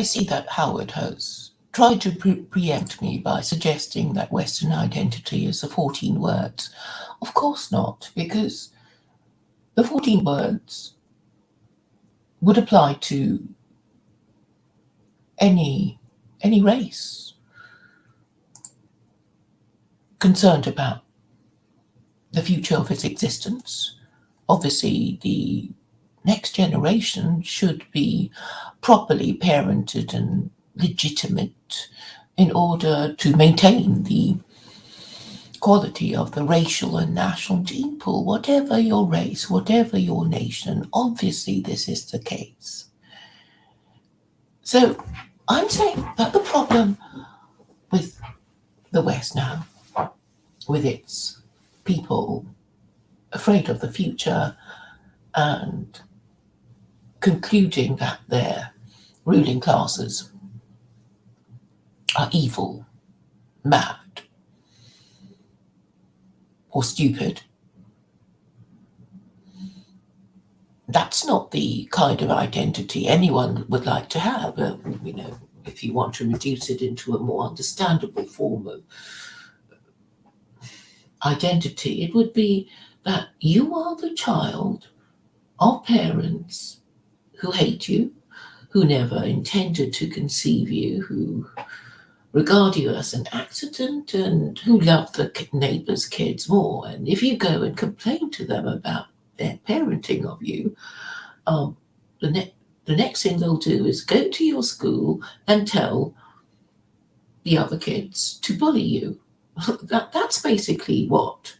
I see that Howard has tried to preempt me by suggesting that Western identity is the 14 words. Of course not, because the 14 words would apply to any race concerned about the future of its existence. Obviously, the next generation should be properly parented and legitimate in order to maintain the quality of the racial and national gene pool, whatever your race, whatever your nation. Obviously, this is the case. So I'm saying that the problem with the West now, with its people afraid of the future and concluding that their ruling classes are evil, mad, or stupid, that's not the kind of identity anyone would like to have. If you want to reduce it into a more understandable form of identity, it would be that you are the child of parents who hate you, who never intended to conceive you, who regard you as an accident, and who love the neighbour's kids more. And if you go and complain to them about their parenting of you, the next thing they'll do is go to your school and tell the other kids to bully you. That's basically what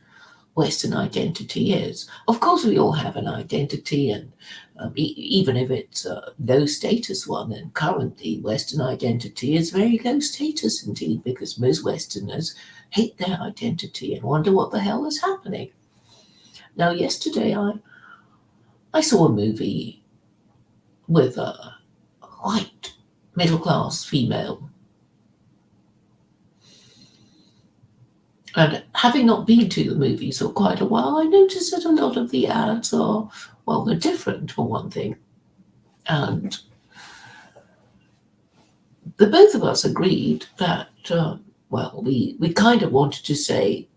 Western identity is. Of course, we all have an identity, and even if it's a low status one, and currently Western identity is very low status indeed, because most Westerners hate their identity and wonder what the hell is happening. Now, yesterday I saw a movie with a white middle-class female. And having not been to the movies for quite a while, I noticed that a lot of the ads are, well, they're different for one thing. And the both of us agreed that, we kind of wanted to say,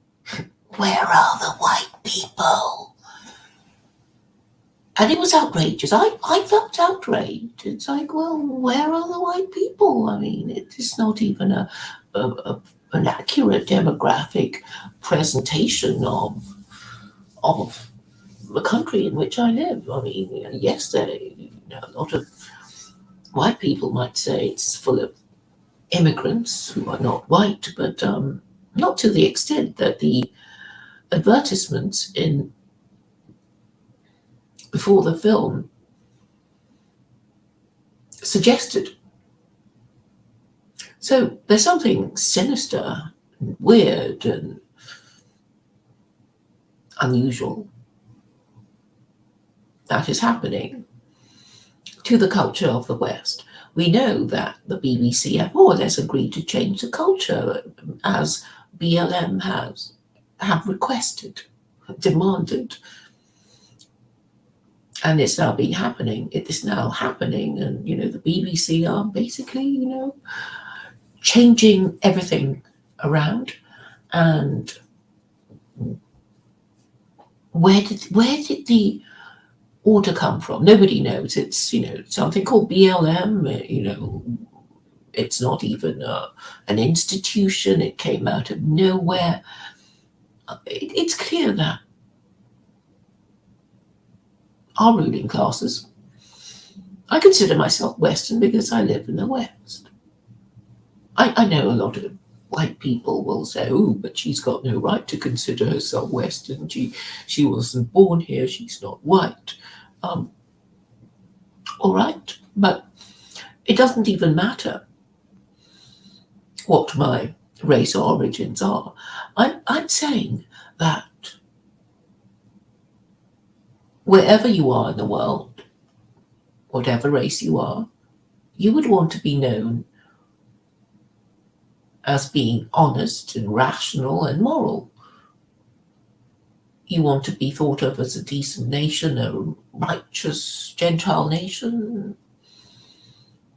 where are the white people? And it was outrageous. I felt outraged. It's like, well, where are the white people? I mean, it's not even an accurate demographic presentation of the country in which I live. I mean, yes, a lot of white people might say it's full of immigrants who are not white, but not to the extent that the advertisements before the film suggested. So there's something sinister, and weird, and unusual that is happening to the culture of the West. We know that the BBC have more or less agreed to change the culture, as BLM have requested, demanded. And it's now been happening. It is now happening, and the BBC are basically, changing everything around. And where did the order come from? Nobody knows. It's something called BLM. It's not even an institution. It came out of nowhere. It's clear that our ruling classes, I consider myself Western because I live in the West. I know a lot of white people will say, oh, but she's got no right to consider herself Western. She wasn't born here. She's not white. All right, but it doesn't even matter what my race or origins are. I'm saying that wherever you are in the world, whatever race you are, you would want to be known as being honest and rational and moral. You want to be thought of as a decent nation, a righteous Gentile nation.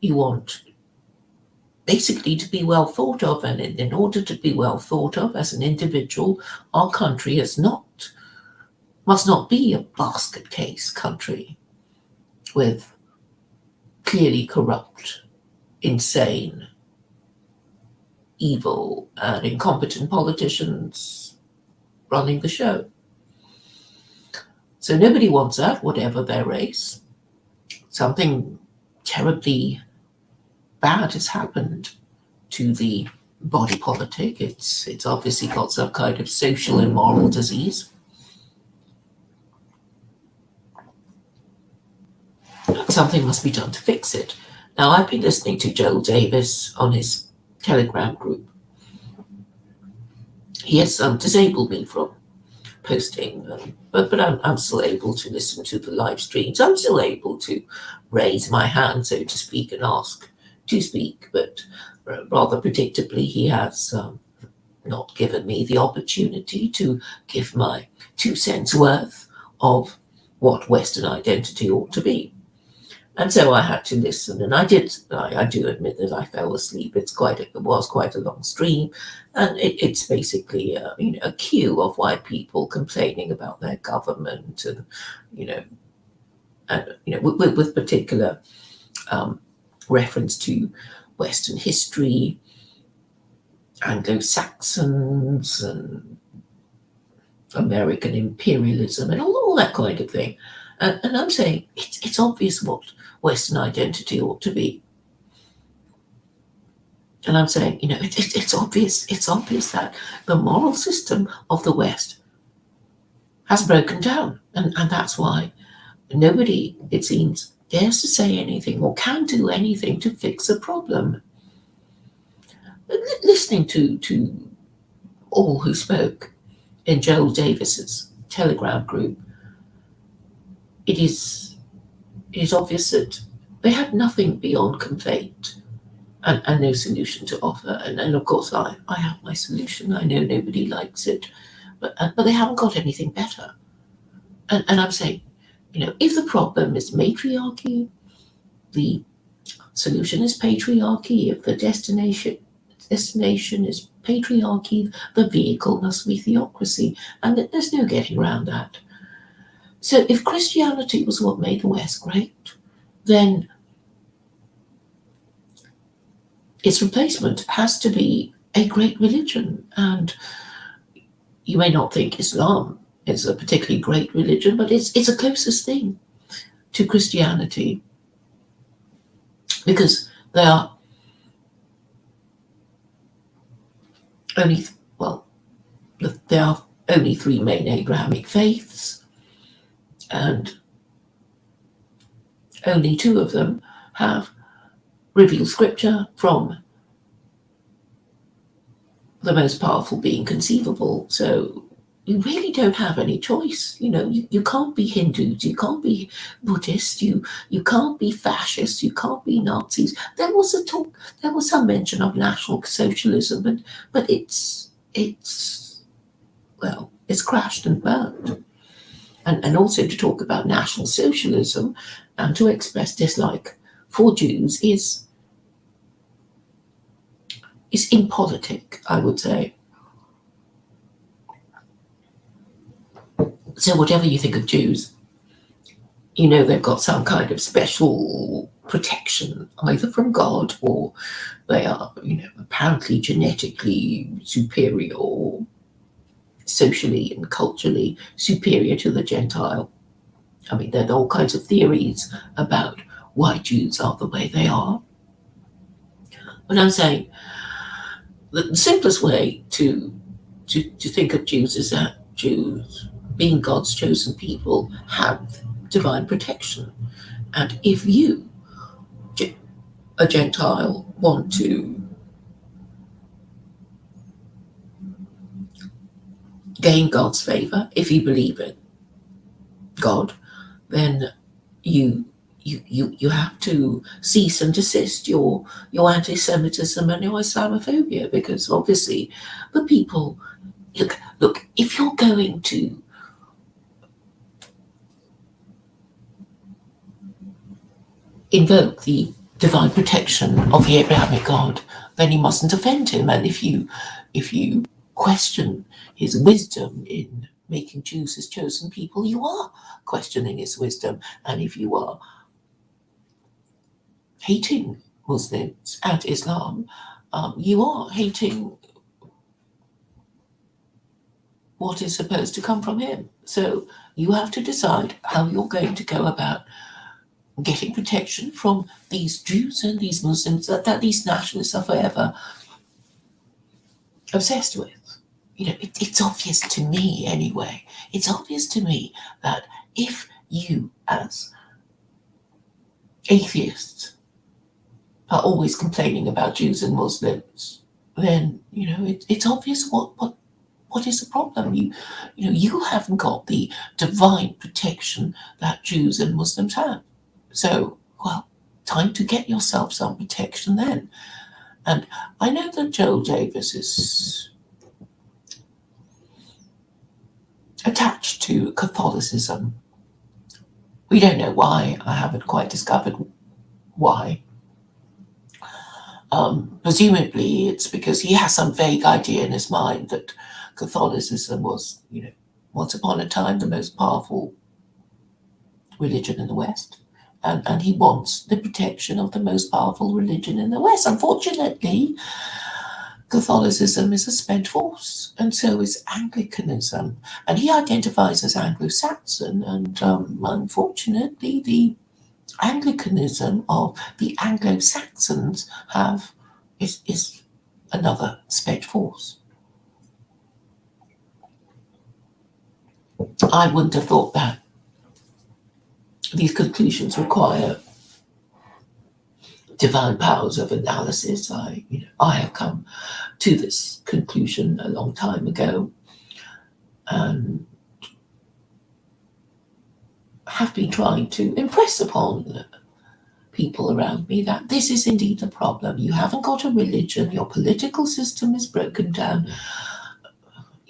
You want basically to be well thought of, and in order to be well thought of as an individual, our country must not be a basket case country with clearly corrupt, insane, evil, and incompetent politicians running the show. So nobody wants that, whatever their race. Something terribly bad has happened to the body politic. It's obviously got some kind of social and moral disease. Something must be done to fix it. Now, I've been listening to Joel Davis on his Telegram group. He has disabled me from posting, but I'm still able to listen to the live streams. I'm still able to raise my hand, so to speak, and ask to speak, but rather predictably, he has not given me the opportunity to give my 2 cents worth of what Western identity ought to be. And so I had to listen, and I do admit that I fell asleep. It was quite a long stream, and it's basically a queue of white people complaining about their government, and with particular reference to Western history, Anglo-Saxons, and American imperialism, and all that kind of thing. And I'm saying it's obvious what Western identity ought to be. And I'm saying, it's obvious that the moral system of the West has broken down. And that's why nobody, it seems, dares to say anything or can do anything to fix the problem. Listening to all who spoke in Joel Davis's Telegram group, it is obvious that they had nothing beyond complaint and no solution to offer. And of course, I have my solution. I know nobody likes it, but they haven't got anything better. And I'm saying, if the problem is matriarchy, the solution is patriarchy. If the destination is patriarchy, the vehicle must be theocracy. And there's no getting around that. So if Christianity was what made the West great, then its replacement has to be a great religion. And you may not think Islam is a particularly great religion, but it's the closest thing to Christianity, because there are only 3 main Abrahamic faiths, and only 2 of them have revealed scripture from the most powerful being conceivable. So you really don't have any choice. You can't be Hindus, you can't be Buddhist, you can't be fascist, you can't be Nazis. There was some mention of National Socialism, but it's crashed and burned. And also to talk about National Socialism and to express dislike for Jews is impolitic, I would say. So whatever you think of Jews, they've got some kind of special protection, either from God, or they are, apparently genetically superior, or socially and culturally superior to the Gentile. I mean, there are all kinds of theories about why Jews are the way they are. But I'm saying the simplest way to think of Jews is that Jews, being God's chosen people, have divine protection. And if you, a Gentile, want to gain God's favor, if you believe in God, then you have to cease and desist your anti-Semitism and your Islamophobia, because obviously the people look, if you're going to invoke the divine protection of the Abrahamic God, then you mustn't offend him. And if you question his wisdom in making Jews his chosen people, you are questioning his wisdom. And if you are hating Muslims and Islam, you are hating what is supposed to come from him. So you have to decide how you're going to go about getting protection from these Jews and these Muslims that these nationalists are forever obsessed with. It's obvious to me anyway. It's obvious to me that if you, as atheists, are always complaining about Jews and Muslims, then it's obvious what is the problem. You haven't got the divine protection that Jews and Muslims have. So, well, time to get yourself some protection then. And I know that Joel Davis is attached to Catholicism. We don't know why. I haven't quite discovered why. Presumably it's because he has some vague idea in his mind that Catholicism was, once upon a time the most powerful religion in the West. And he wants the protection of the most powerful religion in the West. Unfortunately, Catholicism is a spent force, and so is Anglicanism. And he identifies as Anglo-Saxon, and unfortunately, the Anglicanism of the Anglo-Saxons is another spent force. I wouldn't have thought that these conclusions require divine powers of analysis. I have come to this conclusion a long time ago, and have been trying to impress upon people around me that this is indeed the problem. You haven't got a religion, your political system is broken down,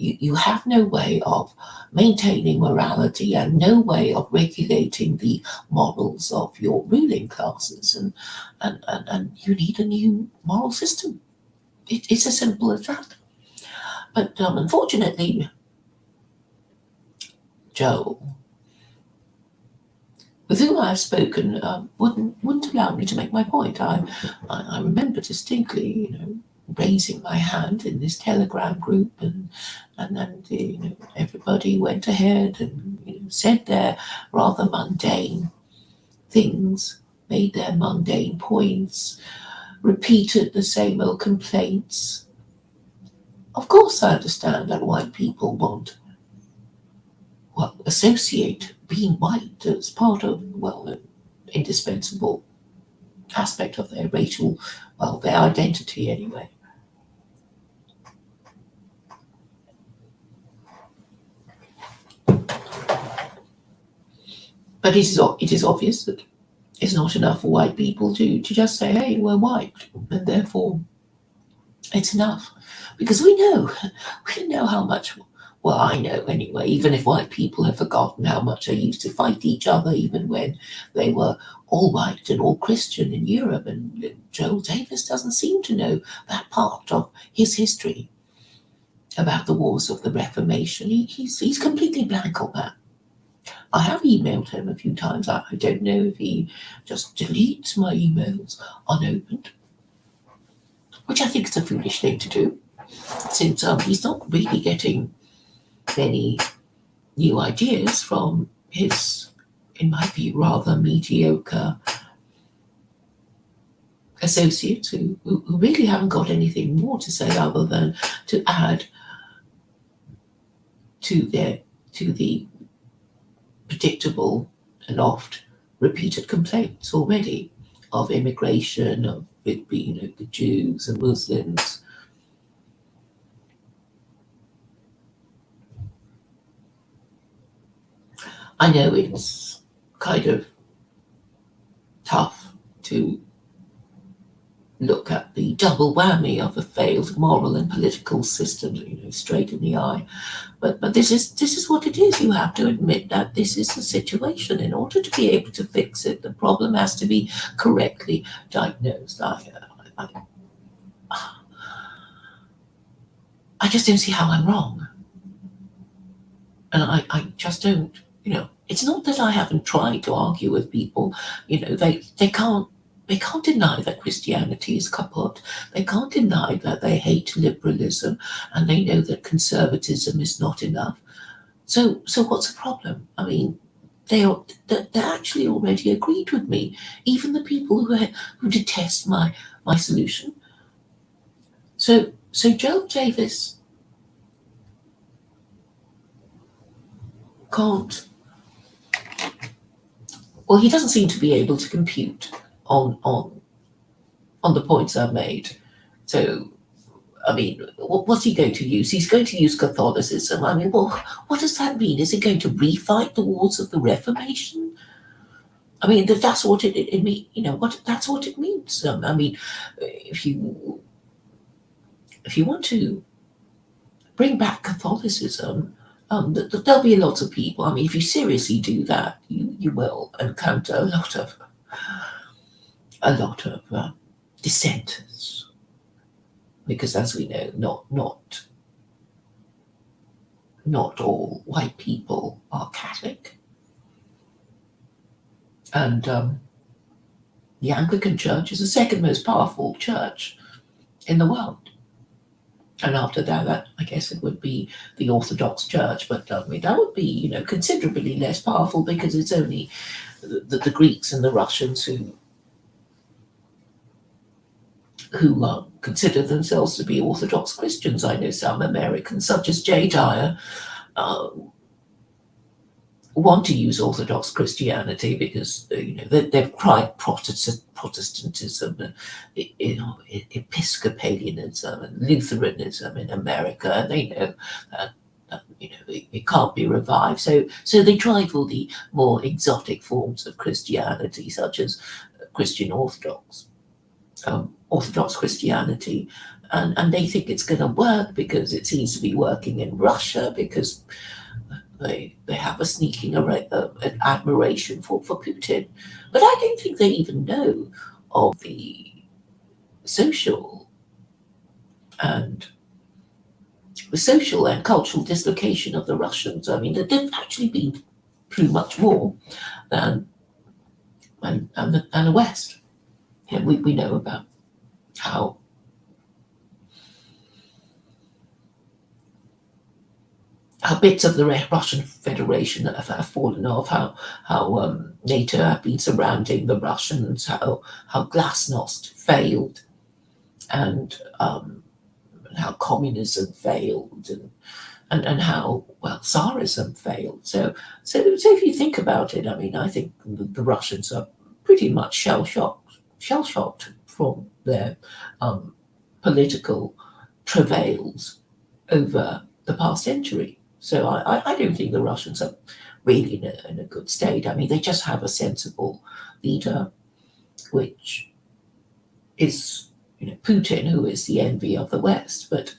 you have no way of maintaining morality and no way of regulating the morals of your ruling classes, and you need a new moral system. It's as simple as that. But unfortunately, Joel, with whom I've spoken, wouldn't allow me to make my point. I remember distinctly, raising my hand in this Telegram group, and then everybody went ahead and said their rather mundane things, made their mundane points, repeated the same old complaints. Of course, I understand that white people won't associate being white as part of an indispensable aspect of their racial, their identity anyway. But it is obvious that it's not enough for white people to just say, hey, we're white, and therefore it's enough. Because we know how much, I know anyway, even if white people have forgotten how much they used to fight each other, even when they were all white and all Christian in Europe. And Joel Davis doesn't seem to know that part of his history about the wars of the Reformation. He's completely blank on that. I have emailed him a few times. I don't know if he just deletes my emails unopened, which I think is a foolish thing to do, since he's not really getting many new ideas from his, in my view, rather mediocre associates who really haven't got anything more to say other than to add to the predictable and oft repeated complaints already of immigration, of it being the Jews and Muslims. I know it's kind of tough to look at the double whammy of a failed moral and political system, straight in the eye. But this is what it is. You have to admit that this is the situation. In order to be able to fix it, the problem has to be correctly diagnosed. I just don't see how I'm wrong. And I just don't, it's not that I haven't tried to argue with people. They can't deny that Christianity is kaput. They can't deny that they hate liberalism, and they know that conservatism is not enough. So what's the problem? I mean, they actually already agreed with me. Even the people who detest my solution. So Joe Davis can't. Well, he doesn't seem to be able to compute on the points I've made. So, I mean, what's he going to use? He's going to use Catholicism. I mean, well, what does that mean? Is he going to refight the wars of the Reformation? I mean, that's what it means. That's what it means. I mean, if you want to bring back Catholicism, there'll be lots of people. I mean, if you seriously do that, you will encounter a lot of dissenters, because, as we know, not all white people are Catholic, and the Anglican Church is the second most powerful church in the world. And after that, I guess it would be the Orthodox Church, but I mean, that would be, considerably less powerful, because it's only the Greeks and the Russians who consider themselves to be Orthodox Christians. I know some Americans, such as Jay Dyer, want to use Orthodox Christianity because they've tried Protestantism, Episcopalianism, and Lutheranism in America, and they know that it can't be revived. So they try for the more exotic forms of Christianity, such as Christian Orthodox Christianity, and they think it's going to work because it seems to be working in Russia, because they have a sneaking admiration for Putin. But I don't think they even know of the social and cultural dislocation of the Russians. I mean, they've actually been through much more than the West. We know about how bits of the Russian Federation have fallen off, how NATO have been surrounding the Russians, how Glasnost failed, and how communism failed, and how Tsarism failed. So if you think about it, I mean, I think the Russians are pretty much shell shocked from their political travails over the past century. So I don't think the Russians are really in a good state. I mean, they just have a sensible leader, which is Putin, who is the envy of the West. But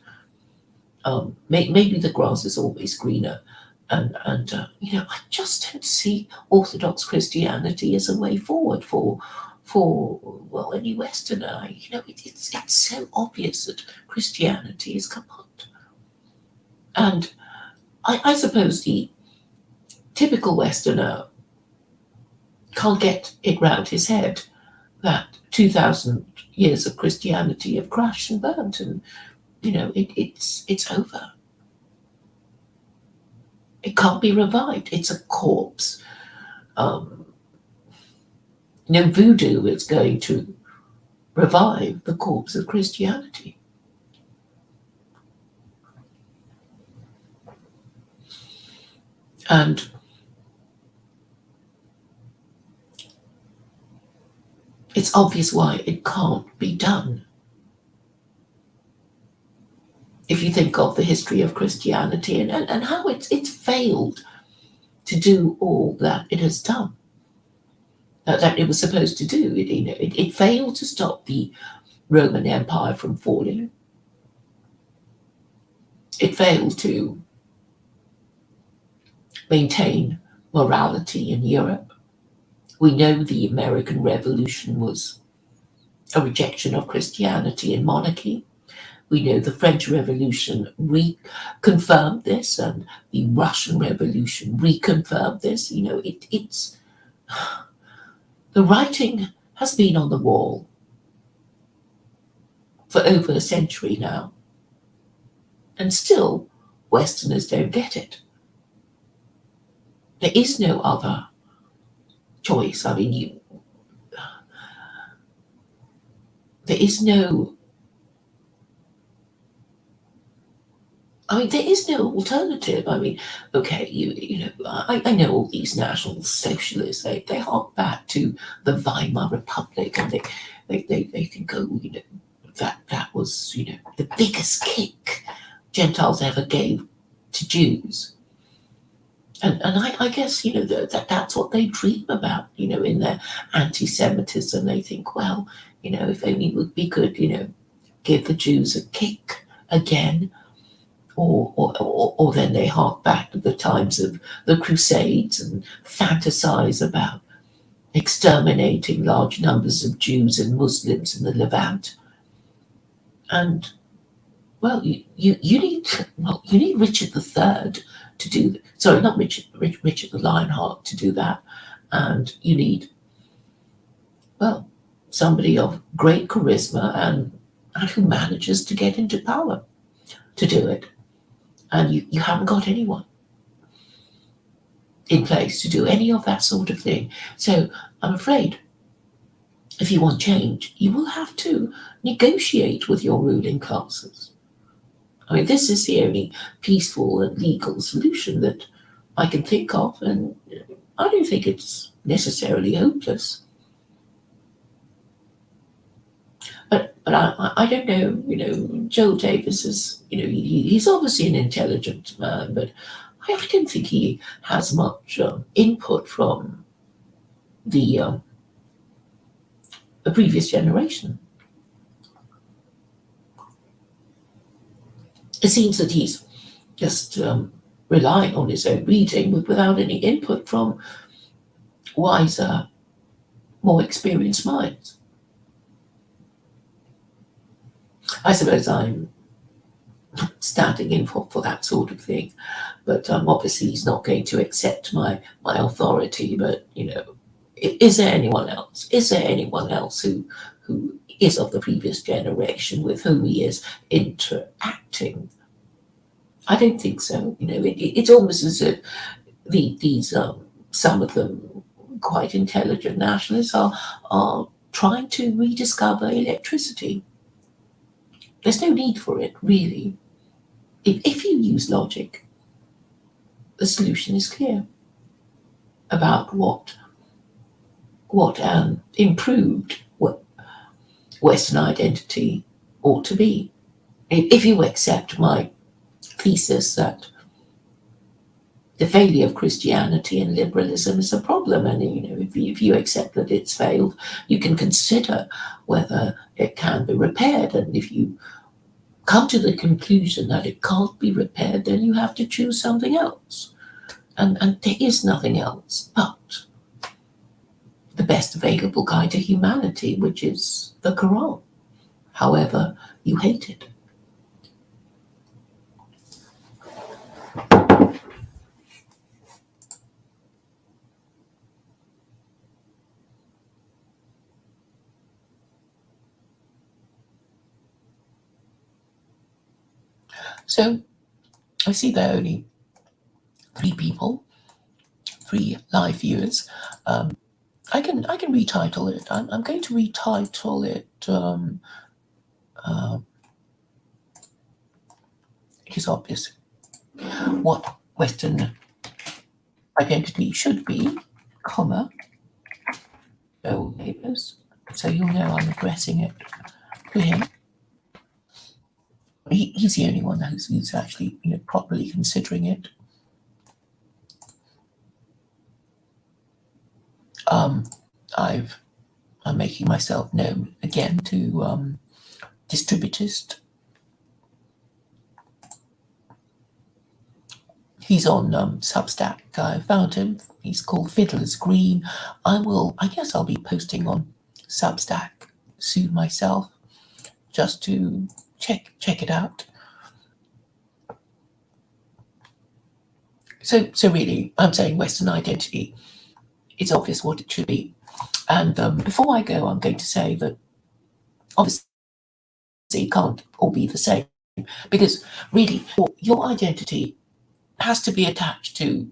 maybe the grass is always greener, and I just don't see Orthodox Christianity as a way forward for any Westerner. It's so obvious that Christianity is kaput. And I suppose the typical Westerner can't get it round his head that 2,000 years of Christianity have crashed and burnt, and it's over. It can't be revived. It's a corpse. Voodoo is going to revive the corpse of Christianity. And it's obvious why it can't be done. If you think of the history of Christianity and how it's failed to do all that it has done, that it was supposed to do. It failed to stop the Roman Empire from falling. It failed to maintain morality in Europe. We know the American Revolution was a rejection of Christianity and monarchy. We know the French Revolution reconfirmed this, and the Russian Revolution reconfirmed this. It's the writing has been on the wall for over a century now, and still Westerners don't get it. There is no other choice. I mean, there is no. There is no alternative. Okay, I know all these national socialists. They hark back to the Weimar Republic, and they think, oh, that was the biggest kick Gentiles ever gave to Jews. And I guess that's what they dream about, in their anti-Semitism. They think, well, if only we could, give the Jews a kick again, or then they hark back to the times of the Crusades and fantasize about exterminating large numbers of Jews and Muslims in the Levant. And well, you need Richard III to do. Sorry, not Richard the Lionheart to do that, and you need somebody of great charisma and who manages to get into power to do it. And you haven't got anyone in place to do any of that sort of thing. So I'm afraid if you want change, you will have to negotiate with your ruling classes. This is the only peaceful and legal solution that I can think of, and I don't think it's necessarily hopeless. But I don't know, Joel Davis is, he's obviously an intelligent man, but I don't think he has much input from the previous generation. It seems that he's just relying on his own reading without any input from wiser, more experienced minds. I suppose I'm standing in for that sort of thing, but obviously he's not going to accept my authority. But is there anyone else? Is there anyone else who is of the previous generation with whom he is interacting? I don't think so. It's almost as if these some of them quite intelligent nationalists are trying to rediscover electricity. There's no need for it, really. If you use logic, the solution is clear about what an improved Western identity ought to be. If you accept my thesis that the failure of Christianity and liberalism is a problem, and if you accept that it's failed, you can consider whether it can be repaired. And if you come to the conclusion that it can't be repaired, then you have to choose something else. And there is nothing else but the best available guide to humanity, which is the Quran, however you hate it. So I see there are only 3 people, 3 live viewers. I can retitle it. I'm going to retitle it. It is obvious what Western identity should be, comma, Joel Davis. So you'll know I'm addressing it to him. He's the only one who's actually properly considering it. I'm making myself known again to distributist. He's on Substack. I found him. He's called Fiddler's Green. I guess I'll be posting on Substack soon myself, just to check it out. So really, I'm saying Western identity. It's obvious what it should be. And before I go, I'm going to say that obviously it can't all be the same, because really your identity has to be attached to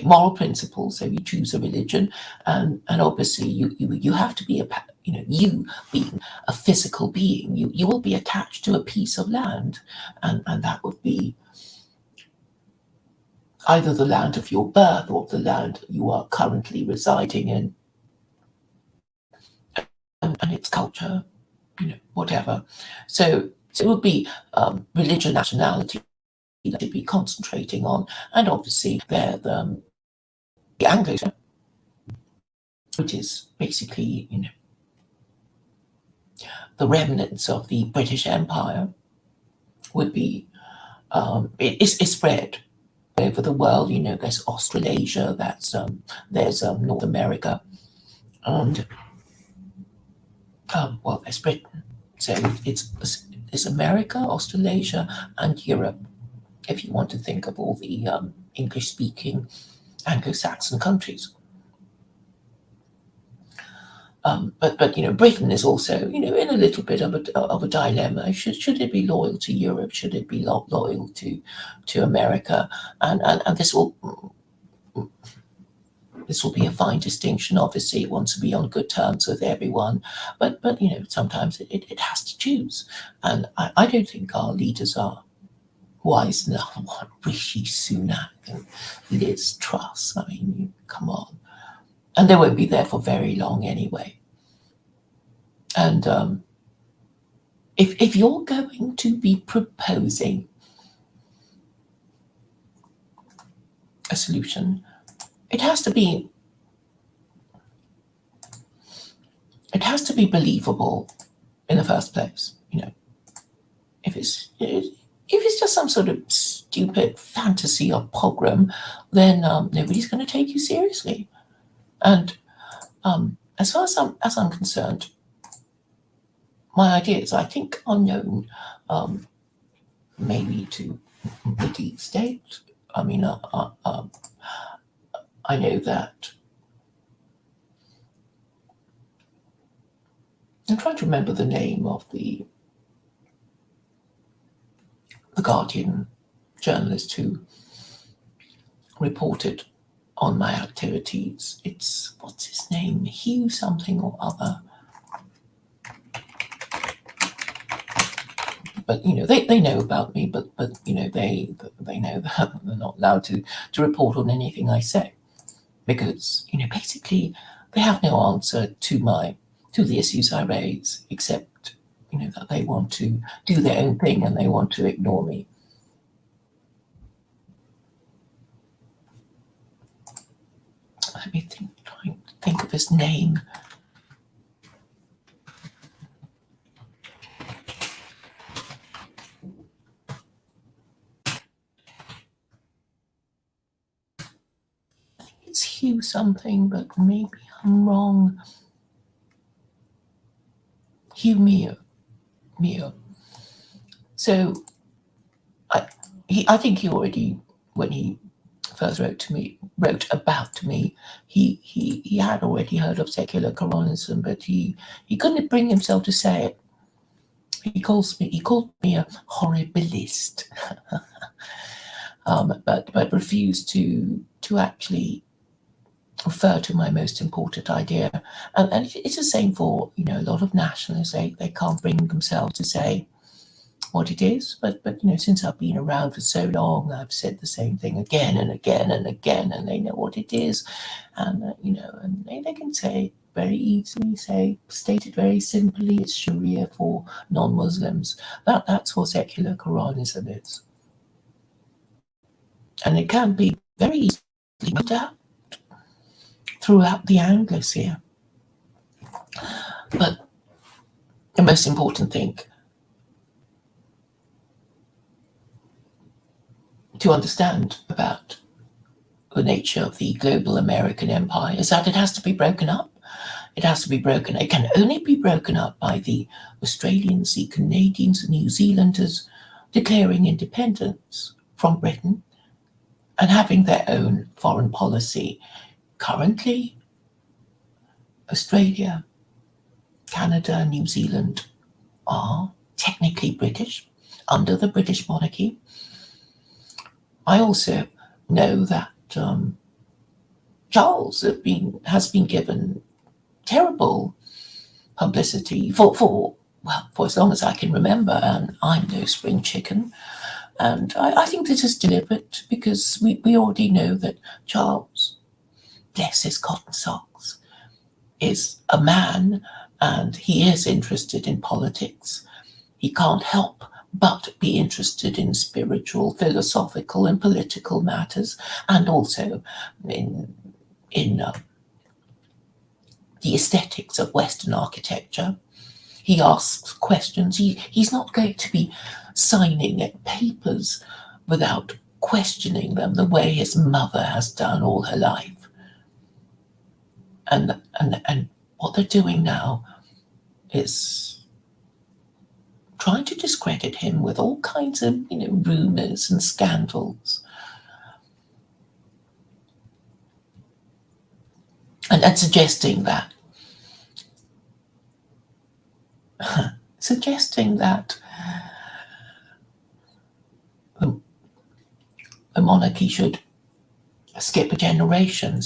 moral principles. So you choose a religion, and obviously you have to be you being a physical being, you will be attached to a piece of land, and that would be either the land of your birth or the land you are currently residing in, and its culture, whatever. So it would be religion, nationality that you'd be concentrating on, and obviously the Anglo, which is basically the remnants of the British Empire, would be it's spread over the world. There's Australasia, there's North America, and there's Britain. So it's America, Australasia, and Europe, if you want to think of all the English-speaking Anglo-Saxon countries. But Britain is also in a little bit of a dilemma. Should it be loyal to Europe? Should it be loyal to America? And this will be a fine distinction. Obviously, it wants to be on good terms with everyone, but sometimes it has to choose. And I don't think our leaders are wise enough. What, Rishi Sunak and Liz Truss? I mean, come on. And they won't be there for very long anyway. And if you're going to be proposing a solution, it has to be believable in the first place. If it's just some sort of stupid fantasy or pogrom, then nobody's going to take you seriously. And as far as I'm concerned, my ideas, I think, are known maybe to the deep state. I mean, I know that. I'm trying to remember the name of the Guardian journalist who reported on my activities. What's his name? Hugh something or other. But they know about me, but they know that they're not allowed to report on anything I say, because basically they have no answer to the issues I raise, except that they want to do their own thing and they want to ignore me. Let me try and think of his name. It's Hugh something, but maybe I'm wrong. Hugh Meir. So I think he already, when he first wrote about me, he had already heard of secular Quranism, but he couldn't bring himself to say it. He called me a horribilist, but refused to actually refer to my most important idea. And it's the same for a lot of nationalists. They can't bring themselves to say what it is, but since I've been around for so long, I've said the same thing again and again and again, and they know what it is, and and they can say very easily, state it very simply, it's Sharia for non-Muslims. That's what secular Quranism is, and it can be very easily put out throughout the Anglosphere. But the most important thing to understand about the nature of the global American empire is that it has to be broken up. It has to be broken. It can only be broken up by the Australians, the Canadians, and New Zealanders declaring independence from Britain and having their own foreign policy. Currently, Australia, Canada, and New Zealand are technically British, under the British monarchy. I also know that Charles has been given terrible publicity for as long as I can remember, and I'm no spring chicken. And I think this is deliberate because we already know that Charles, bless his cotton socks, is a man and he is interested in politics. He can't help but be interested in spiritual, philosophical, and political matters, and also in the aesthetics of Western architecture. He asks questions. He's not going to be signing papers without questioning them the way his mother has done all her life. And what they're doing now is trying to discredit him with all kinds of rumors and scandals. And suggesting that the monarchy should skip a generation,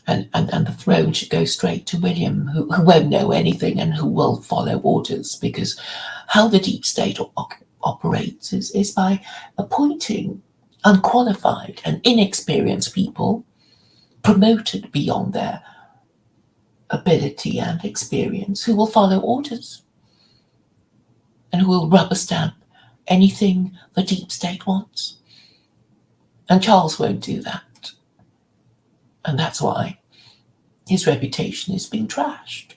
and the throne should go straight to William, who won't know anything and who will follow orders, because how the deep state operates is by appointing unqualified and inexperienced people promoted beyond their ability and experience, who will follow orders and who will rubber stamp anything the deep state wants. And Charles won't do that. And that's why his reputation is being trashed.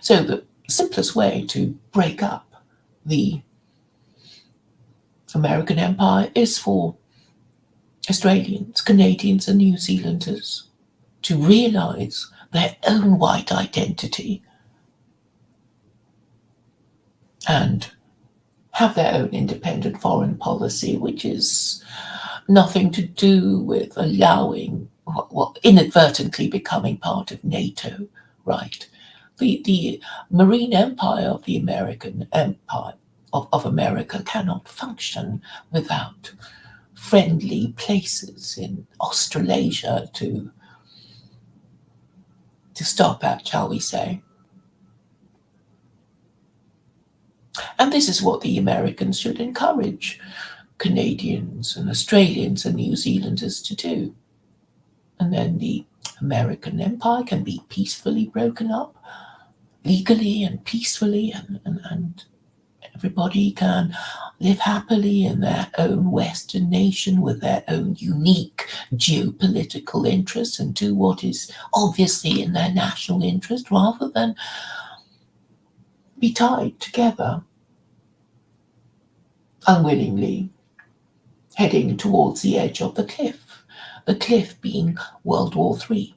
So the simplest way to break up the American empire is for Australians, Canadians, and New Zealanders to realise their own white identity and have their own independent foreign policy, which is nothing to do with allowing, inadvertently becoming part of NATO, right? The marine empire of the American empire of America cannot function without friendly places in Australasia to stop at, shall we say. And this is what the Americans should encourage Canadians and Australians and New Zealanders to do. And then the American empire can be peacefully broken up, legally and peacefully, and everybody can live happily in their own Western nation with their own unique geopolitical interests and do what is obviously in their national interest rather than be tied together unwillingly, heading towards the edge of the cliff being World War III.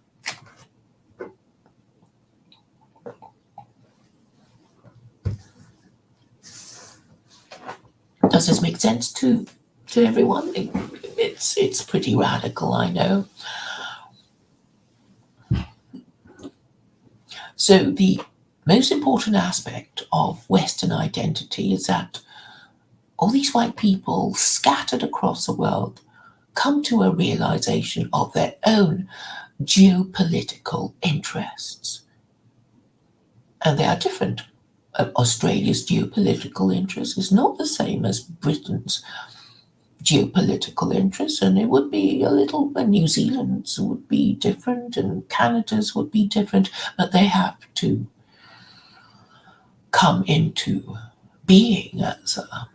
Does this make sense to everyone? It's pretty radical, I know. So the most important aspect of Western identity is that all these white people scattered across the world come to a realization of their own geopolitical interests. And they are different. Australia's geopolitical interest is not the same as Britain's geopolitical interest, and it would be a little, New Zealand's would be different and Canada's would be different, but they have to come into being as a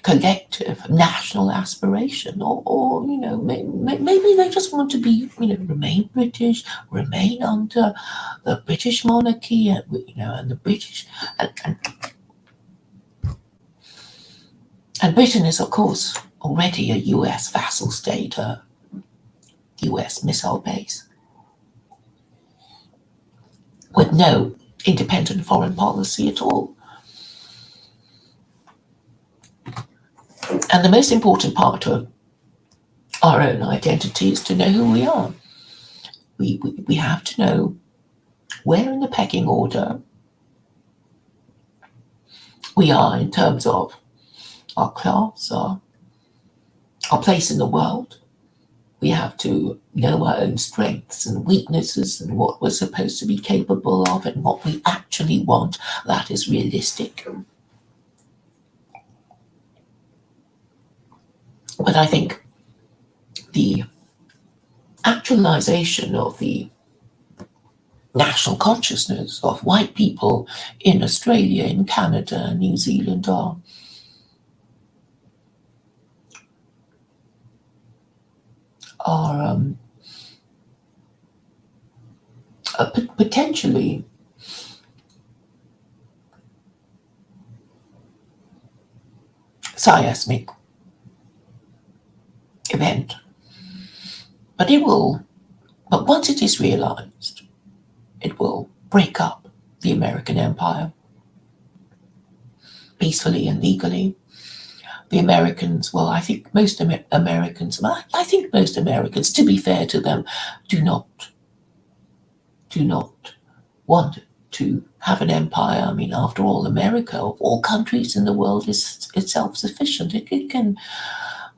collective national aspiration, or maybe they just want to be, remain British, remain under the British monarchy, and the British, and Britain is, of course, already a US vassal state, a US missile base. with no independent foreign policy at all. And the most important part of our own identity is to know who we are. We have to know where in the pecking order we are in terms of our class, our place in the world. We have to know our own strengths and weaknesses and what we're supposed to be capable of and what we actually want that is realistic. But I think the actualization of the national consciousness of white people in Australia, in Canada, New Zealand are potentially seismic event. But but once it is realized, it will break up the American empire peacefully and legally. The Americans, well, I think most Americans, to be fair to them, do not want to have an empire. I mean, after all, America, of all countries in the world, is self-sufficient. It can,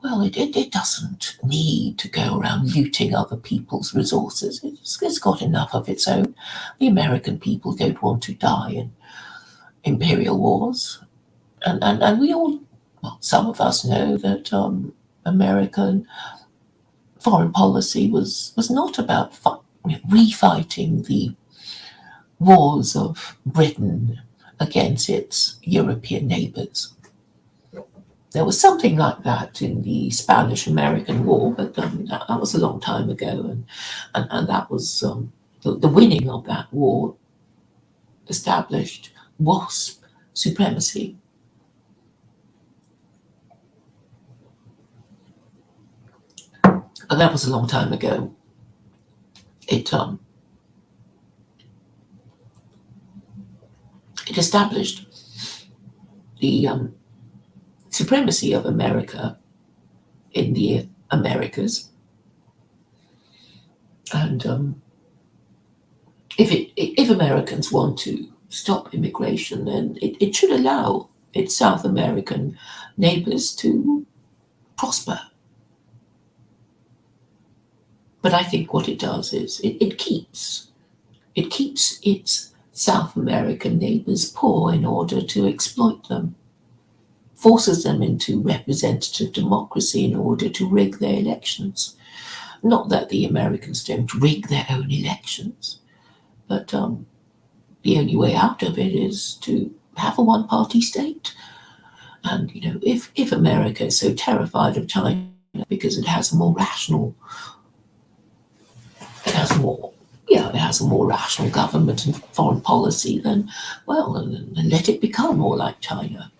well, it doesn't need to go around looting other people's resources. It's got enough of its own. The American people don't want to die in imperial wars. And we all, well, some of us know that American foreign policy was not about refighting the wars of Britain against its European neighbours. There was something like that in the Spanish-American War, but that was a long time ago, and that was the winning of that war established WASP supremacy. But that was a long time ago. It established the supremacy of America in the Americas, and if Americans want to stop immigration, then it should allow its South American neighbors to prosper. But I think what it does is it keeps its South American neighbors poor in order to exploit them, forces them into representative democracy in order to rig their elections. Not that the Americans don't rig their own elections, but the only way out of it is to have a one-party state. And if America is so terrified of China because it has a more rational government and foreign policy, then, well, then let it become more like China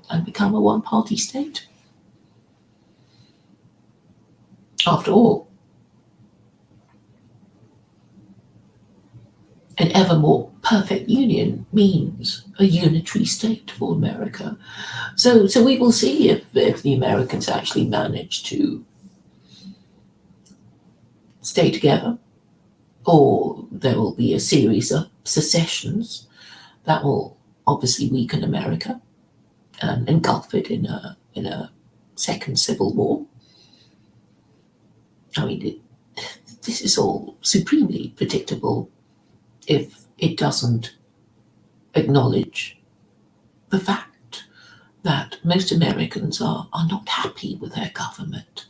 and become a one-party state. After all, an ever more perfect union means a unitary state for America. So we will see if the Americans actually manage to stay together, or there will be a series of secessions that will obviously weaken America and engulf it in a second civil war. I mean, this is all supremely predictable if it doesn't acknowledge the fact that most Americans are not happy with their government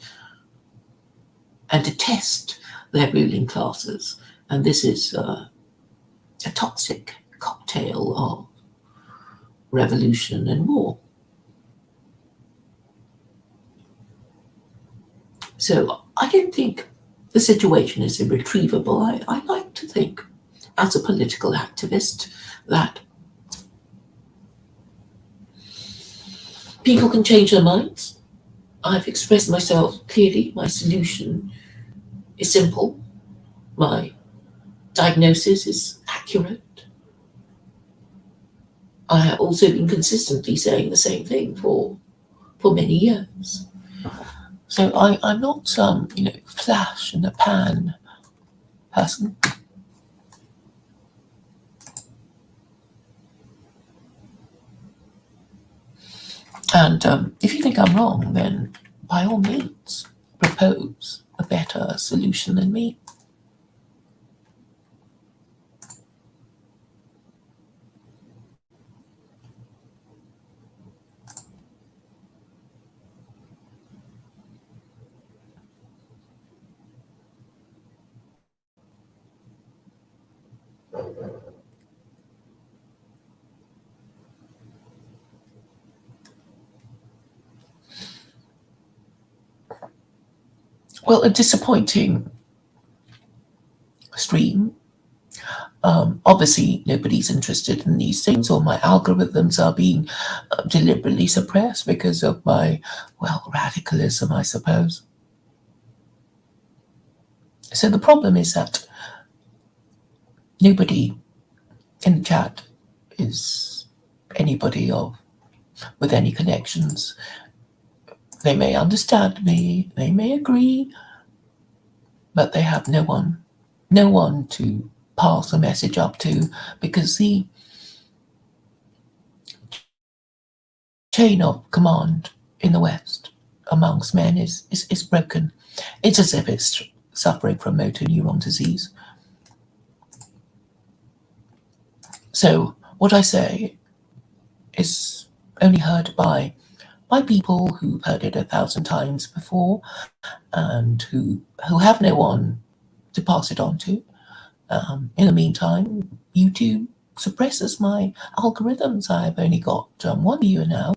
and detest their ruling classes. And this is a toxic cocktail of revolution and war. So I don't think the situation is irretrievable. I like to think, as a political activist, that people can change their minds. I've expressed myself clearly. My solution is simple. My diagnosis is accurate. I have also been consistently saying the same thing for many years. So I'm not some, flash in the pan person. And if you think I'm wrong, then by all means, propose a better solution than me. Well, a disappointing stream. Obviously, nobody's interested in these things, or my algorithms are being deliberately suppressed because of my, well, radicalism, I suppose. So the problem is that nobody in the chat is anybody with any connections. They may understand me, they may agree, but they have no one to pass a message up to, because the chain of command in the West amongst men is broken. It's as if it's suffering from motor neuron disease. So what I say is only heard by people who've heard it 1,000 times before, and who have no one to pass it on to. In the meantime, YouTube suppresses my algorithms. I've only got one viewer now,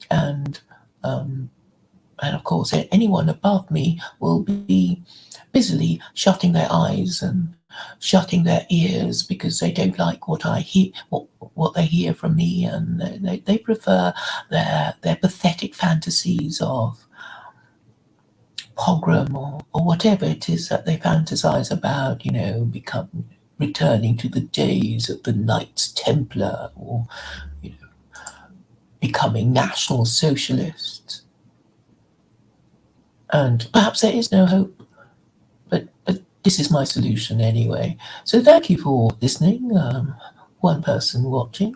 and of course, anyone above me will be busily shutting their eyes and shutting their ears because they don't like what I hear, what they hear from me, and they prefer their pathetic fantasies of pogrom or whatever it is that they fantasize about, returning to the days of the Knights Templar, or becoming National Socialists. And perhaps there is no hope, but this is my solution anyway. So thank you for listening. One person watching.